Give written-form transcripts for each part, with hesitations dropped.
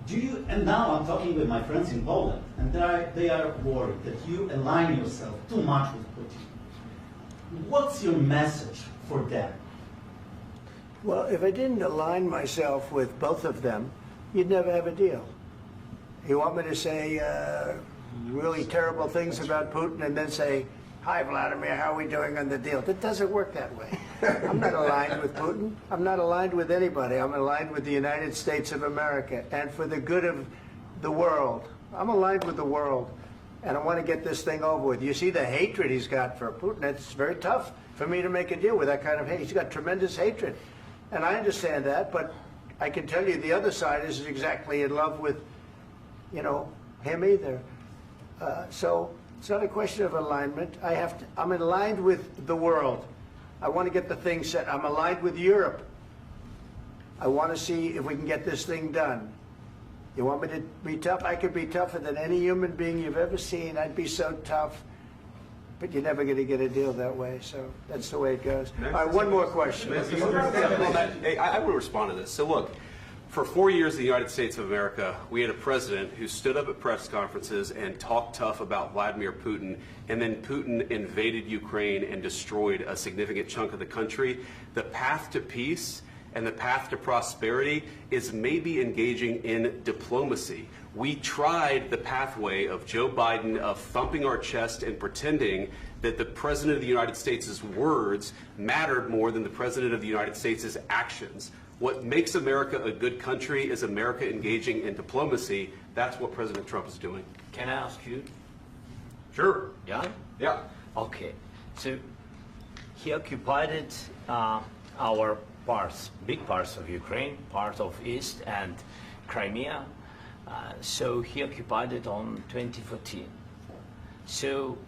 And now I'm talking with my friends in Poland, and they are worried that you align yourself too much with Putin. What's your message for them? Well, if I didn't align myself with both of them, you'd never have a deal. You want me to say really terrible things about Putin and then say, "Hi, Vladimir, how are we doing on the deal?" That doesn't work that way. I'm not aligned with Putin. I'm not aligned with anybody. I'm aligned with the United States of America. And for the good of the world, I'm aligned with the world. And I want to get this thing over with. You see the hatred he's got for Putin. It's very tough for me to make a deal with that kind of hate. He's got tremendous hatred. And I understand that, but I can tell you the other side isn't exactly in love with, him either. So it's not a question of alignment. I'm aligned with the world. I want to get the thing set. I'm aligned with Europe. I want to see if we can get this thing done. You want me to be tough? I could be tougher than any human being you've ever seen. I'd be so tough. But you're never going to get a deal that way, so that's the way it goes. All right, one more question. Hey, I will respond to this. So look, for 4 years in the United States of America, we had a president who stood up at press conferences and talked tough about Vladimir Putin, and then Putin invaded Ukraine and destroyed a significant chunk of the country. The path to peace and the path to prosperity is maybe engaging in diplomacy. We tried the pathway of Joe Biden of thumping our chest and pretending that the President of the United States' words mattered more than the President of the United States' actions. What makes America a good country is America engaging in diplomacy. That's what President Trump is doing. Can I ask you? Sure. Yeah? Yeah. Okay. So he occupied our parts, big parts of Ukraine, part of East and Crimea. So he occupied it on 2014. So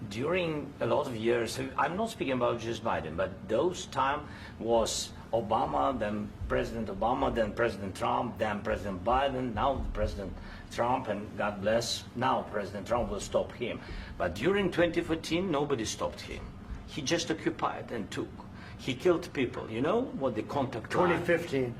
during a lot of years, so I'm not speaking about just Biden, but those time was Obama, then President Obama, then President Trump, then President Biden, now President Trump, and God bless, now President Trump will stop him. But during 2014, nobody stopped him. He just occupied and took. He killed people. You know what the contact line? 2015.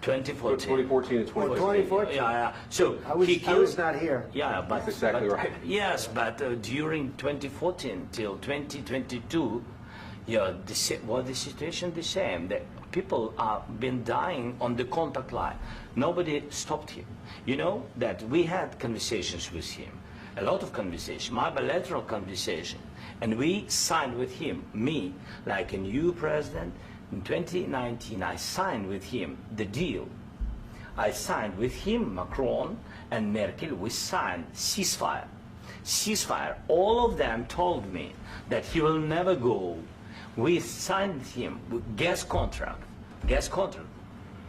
2014. 2014 and 2015. 2014. Yeah. So I was not here. Yeah, but That's exactly right. Yes, but during 2014 till 2022, the situation the same. The people are been dying on the contact line. Nobody stopped him. You know that we had conversations with him, a lot of conversation, my bilateral conversation, and we signed with him. Me, like a new president. In 2019, I signed with him the deal. I signed with him, Macron and Merkel, we signed ceasefire. Ceasefire. All of them told me that he will never go. We signed with him with gas contract. Gas contract.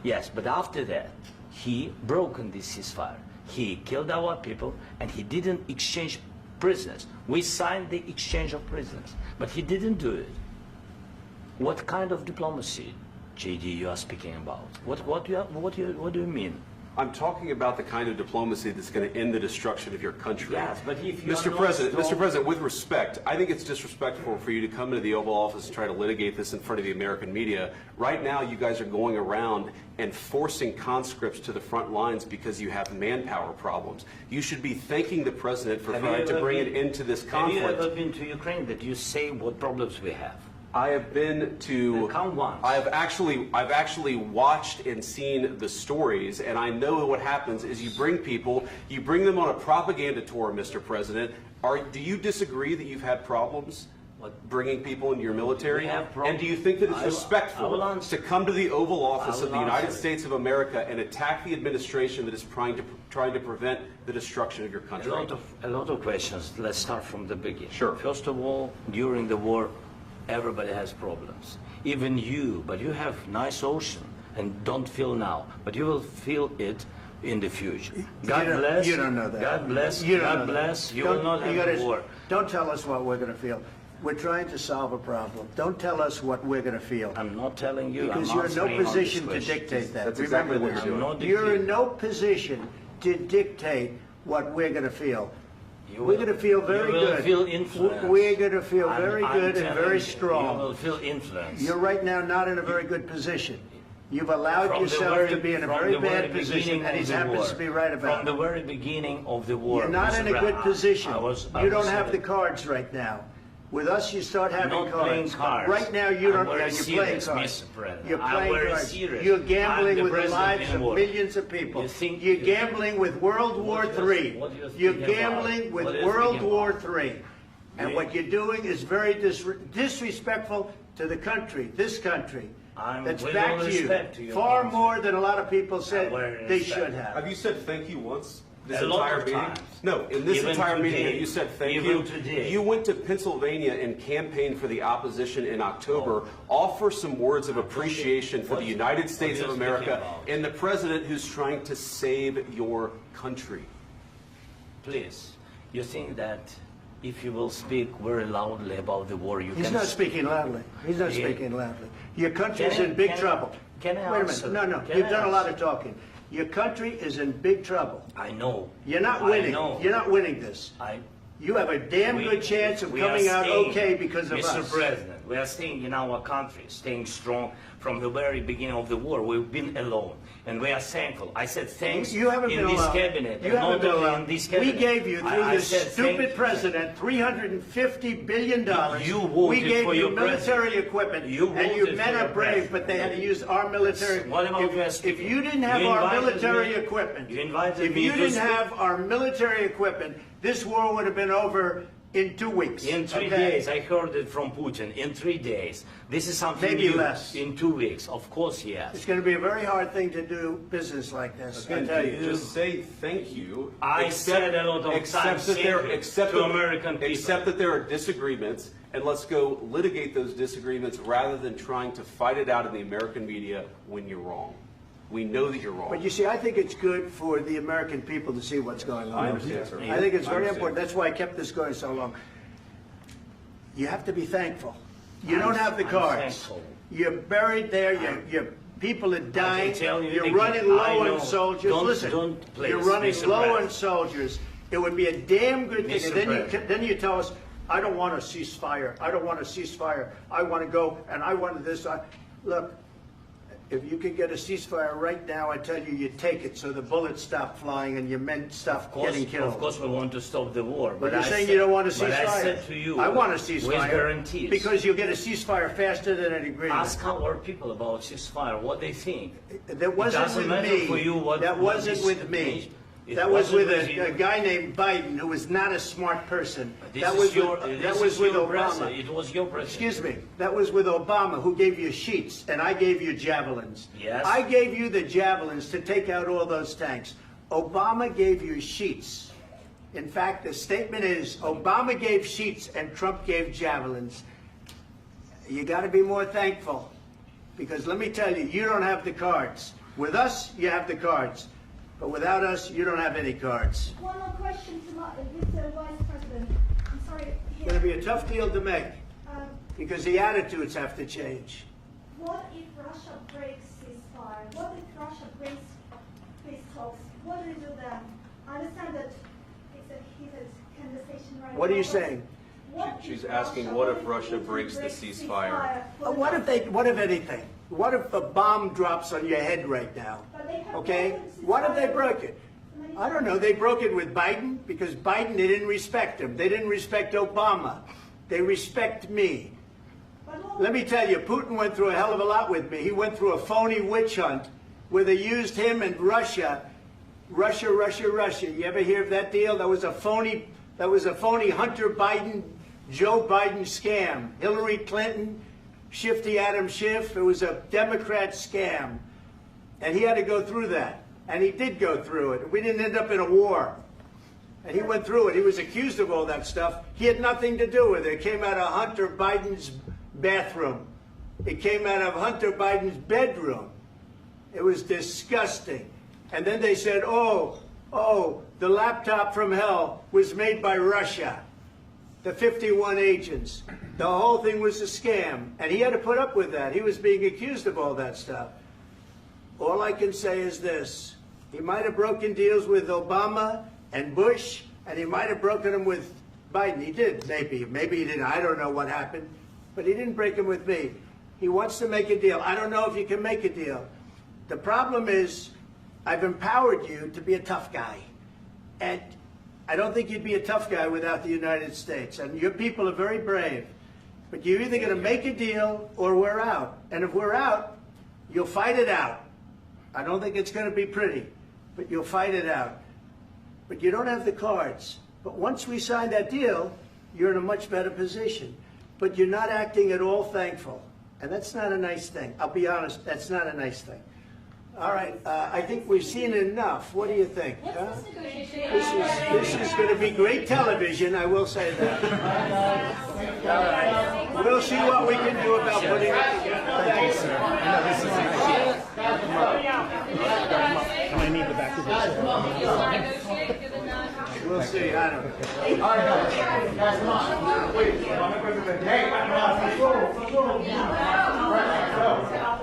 Yes, but after that, he broken this ceasefire. He killed our people and he didn't exchange prisoners. We signed the exchange of prisoners, but he didn't do it. What kind of diplomacy, JD, you are speaking about? What do you mean? I'm talking about the kind of diplomacy that's going to end the destruction of your country. Yes, but if you Mr. President, with respect, I think it's disrespectful for you to come into the Oval Office and try to litigate this in front of the American media. Right now, you guys are going around and forcing conscripts to the front lines because you have manpower problems. You should be thanking the President for trying to bring it into this conflict. Have you ever been to Ukraine that you say what problems we have? I have been to. Count once. I've actually watched and seen the stories, and I know what happens is you bring them on a propaganda tour, Mr. President. Do you disagree that you've had problems bringing people into your military? And do you think that it's respectful to come to the Oval Office of the United States of America and attack the administration that is trying to prevent the destruction of your country? A lot of questions. Let's start from the beginning. Sure. First of all, during the war, everybody has problems. Even you, but you have nice ocean and don't feel now, but you will feel it in the future. God bless. You don't know that. God bless. You God bless. You will not have war. Don't tell us what we're going to feel. We're trying to solve a problem. Don't tell us what we're going to feel. I'm not telling you. Because you're in no position to dictate that. That's exactly what you're doing. You're in no position to dictate what we're going to feel. We're going to feel very good. You will feel influence. We're going to feel very good and very strong. You will feel influence. You're right now not in a very good position. You've allowed yourself to be in a very bad position, and he happens to be right about it. From the very beginning of the war. You're not in a good position. You don't have the cards. cards right now. With us, you start having Not playing cards. Right now, you don't. I'm You're playing serious, cards. Mr. President. You're I'm playing very cards. serious. You're gambling I'm with the president lives of in war. millions of people. You think You're you- gambling with World War What do you- III. what do you think You're about? gambling with What do you World think War about? III. And Yeah. what you're doing is very disrespectful to the country, this country. I'm That's with back all to respect to you. your Far country. more than a lot of people said very they respect. should have. Have you said thank you once? This A lot entire of meeting? times. No, in this Even entire meeting, today. have you said thank Even you? today. You went to Pennsylvania and campaigned for the opposition in October. Offer some words of appreciation for the United States what of are you speaking America about? and the president who's trying to save your country. Please, you think that if you will speak very loudly about the war, you He's can... not speaking loudly. He's not Yeah. speaking loudly. Your country's Can I- in big can I- trouble. can I Wait a answer? minute. No, Can you've I done a lot answer? of talking. Your country is in big trouble. I know. You're not I winning. know. You're not winning this. You have a damn We- good chance of we are coming out staying, okay because of Mr. us. President, we are staying in our country, staying strong from the very beginning of the war. We've been alone, and we are thankful. I said thanks You haven't in been this alone. cabinet, You and haven't not been only alone. in this We cabinet. gave you, through I this said stupid thank- president, $350 billion. You voted we gave for you your military president. equipment, You and you voted men for are your brave, president. but they had to use our military. What about if, US if people? you didn't have You our invited military me- equipment, you invited if me you to didn't speak. have our military equipment, this war would have been over in 2 weeks. In 3 okay? days, I heard it from Putin. In 3 days, this is something Maybe new. less. In 2 weeks, of course, yes. It's going to be a very hard thing to do business like this. I tell you. Just say thank you. I said a lot of except times that there, thank you except to that- American people. Except that there are disagreements, and let's go litigate those disagreements rather than trying to fight it out in the American media when you're wrong. We know that you're wrong. But you see, I think it's good for the American people to see what's going on. I understand, sir. I think it's I very understand. important. That's why I kept this going so long. You have to be thankful. You don't have the I'm cards. thankful. You're buried there. Your people are dying. tell you You're again, running I low know. on soldiers. Don't- Listen, don't please, you're running Mr. low on President. soldiers. It would be a damn good thing. Mr. And President. then you tell us, I don't want a ceasefire. I don't want a ceasefire. I want to go and I want this. Look, if you could get a ceasefire right now, I tell you, you take it so the bullets stop flying and your men stop getting killed. Of course, we want to stop the war. But you're I saying said- you don't want a ceasefire. But I said to you, I want a with ceasefire. guarantees. Because you'll get a ceasefire faster than an agreement. Ask our people about ceasefire, what they think. That wasn't doesn't with matter me. for you what- That what wasn't this with me. means. It That was with wasn't with a you. guy named Biden who was not a smart person. This That is was your, with, this that is was with your Obama. president. It was your president. Excuse me. That was with Obama, who gave you sheets, and I gave you javelins. Yes. I gave you the javelins to take out all those tanks. Obama gave you sheets. In fact, the statement is Obama gave sheets and Trump gave javelins. You got to be more thankful, because let me tell you, you don't have the cards. With us, you have the cards. But without us, you don't have any cards. One more question to Mr. Vice President. I'm sorry. It's going to be a tough deal to make, Um, because the attitudes have to change. what if Russia breaks ceasefire? What if Russia breaks peace talks? What do we do then? I understand that it's a heated conversation right now. What are you but saying? what if She's asking, what if Russia Putin breaks the ceasefire? What if anything? What if a bomb drops on your head right now? But they have Okay? broken the What if they ceasefire broke it? many I don't know. They broke it with Biden because Biden, they didn't respect him. They didn't respect Obama. They respect me. But what- Let me tell you, Putin went through a hell of a lot with me. He went through a phony witch hunt where they used him and Russia. Russia. You ever hear of that deal? That was a phony Hunter Biden, Joe Biden scam. Hillary Clinton, Shifty Adam Schiff. It was a Democrat scam. And he had to go through that. And he did go through it. We didn't end up in a war. And he went through it. He was accused of all that stuff. He had nothing to do with it. It came out of Hunter Biden's bathroom. It came out of Hunter Biden's bedroom. It was disgusting. And then they said, oh, the laptop from hell was made by Russia. The 51 agents. The whole thing was a scam. And he had to put up with that. He was being accused of all that stuff. All I can say is this. He might have broken deals with Obama and Bush, and he might have broken them with Biden. He did, maybe. Maybe he didn't. I don't know what happened. But he didn't break them with me. He wants to make a deal. I don't know if you can make a deal. The problem is, I've empowered you to be a tough guy. And I don't think you'd be a tough guy without the United States. And your people are very brave. But you're either going to make a deal or we're out. And if we're out, you'll fight it out. I don't think it's going to be pretty, but you'll fight it out. But you don't have the cards. But once we sign that deal, you're in a much better position. But you're not acting at all thankful. And that's not a nice thing. I'll be honest, that's not a nice thing. All right, I think we've seen enough. What do you think? Huh? This is going to be great television, I will say that. All right. We'll see what we can do about putting it together. Thank you, sir. I need the back of this. We'll see. I don't know. All right, guys, come on. Wait, hey, let's go.